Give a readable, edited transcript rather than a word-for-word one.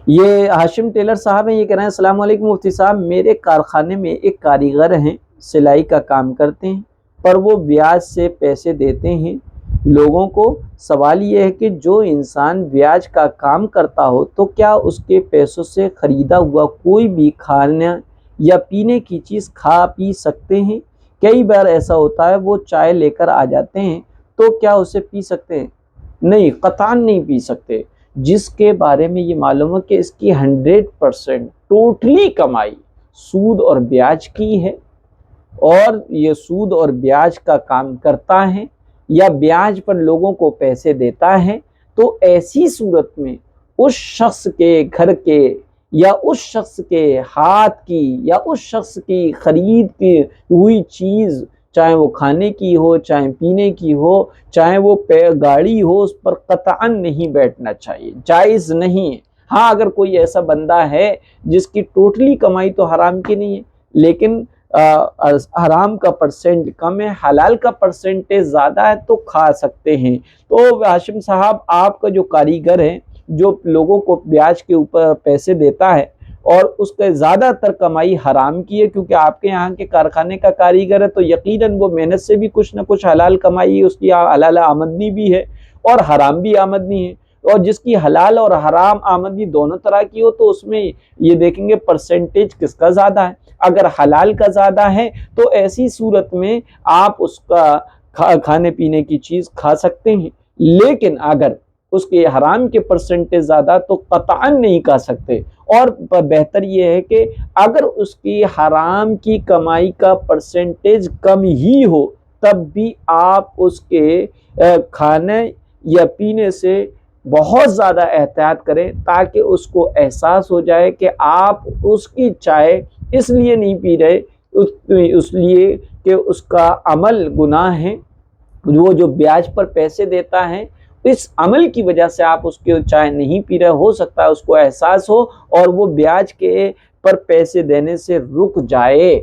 یہ ہاشم ٹیلر صاحب ہیں، یہ کہہ رہے ہیں السلام علیکم مفتی صاحب، میرے کارخانے میں ایک کاریگر ہیں، سلائی کا کام کرتے ہیں، پر وہ بیاج سے پیسے دیتے ہیں لوگوں کو۔ سوال یہ ہے کہ جو انسان بیاج کا کام کرتا ہو تو کیا اس کے پیسوں سے خریدا ہوا کوئی بھی کھانا یا پینے کی چیز کھا پی سکتے ہیں؟ کئی بار ایسا ہوتا ہے وہ چائے لے کر آ جاتے ہیں تو کیا اسے پی سکتے ہیں؟ نہیں، قطعاً نہیں پی سکتے۔ جس کے بارے میں یہ معلوم ہے کہ اس کی 100% ٹوٹلی کمائی سود اور بیاج کی ہے، اور یہ سود اور بیاج کا کام کرتا ہے یا بیاج پر لوگوں کو پیسے دیتا ہے، تو ایسی صورت میں اس شخص کے گھر کے یا اس شخص کے ہاتھ کی یا اس شخص کی خرید کی ہوئی چیز، چاہے وہ کھانے کی ہو، چاہے پینے کی ہو، چاہے وہ گاڑی ہو، اس پر قطعاً نہیں بیٹھنا چاہیے، جائز نہیں ہے۔ ہاں، اگر کوئی ایسا بندہ ہے جس کی ٹوٹلی کمائی تو حرام کی نہیں ہے، لیکن حرام کا پرسنٹ کم ہے، حلال کا پرسنٹیج زیادہ ہے، تو کھا سکتے ہیں۔ تو ہاشم صاحب، آپ کا جو کاریگر ہے جو لوگوں کو بیاج کے اوپر پیسے دیتا ہے اور اس کے زیادہ تر کمائی حرام کی ہے، کیونکہ آپ کے یہاں کے کارخانے کا کاریگر ہے تو یقیناً وہ محنت سے بھی کچھ نہ کچھ حلال کمائی، اس کی حلال آمدنی بھی ہے اور حرام بھی آمدنی ہے، اور جس کی حلال اور حرام آمدنی دونوں طرح کی ہو تو اس میں یہ دیکھیں گے پرسنٹیج کس کا زیادہ ہے۔ اگر حلال کا زیادہ ہے تو ایسی صورت میں آپ اس کا کھانے پینے کی چیز کھا سکتے ہیں، لیکن اگر اس کے حرام کے پرسنٹیج زیادہ تو قطعاً نہیں کھا سکتے۔ اور بہتر یہ ہے کہ اگر اس کی حرام کی کمائی کا پرسنٹیج کم ہی ہو تب بھی آپ اس کے کھانے یا پینے سے بہت زیادہ احتیاط کریں، تاکہ اس کو احساس ہو جائے کہ آپ اس کی چائے اس لیے نہیں پی رہے، اس لیے کہ اس کا عمل گناہ ہے، وہ جو بیاج پر پیسے دیتا ہے اس عمل کی وجہ سے آپ اس کی چائے نہیں پی رہے، ہو سکتا ہے اس کو احساس ہو اور وہ بیاج کے پر پیسے دینے سے رک جائے۔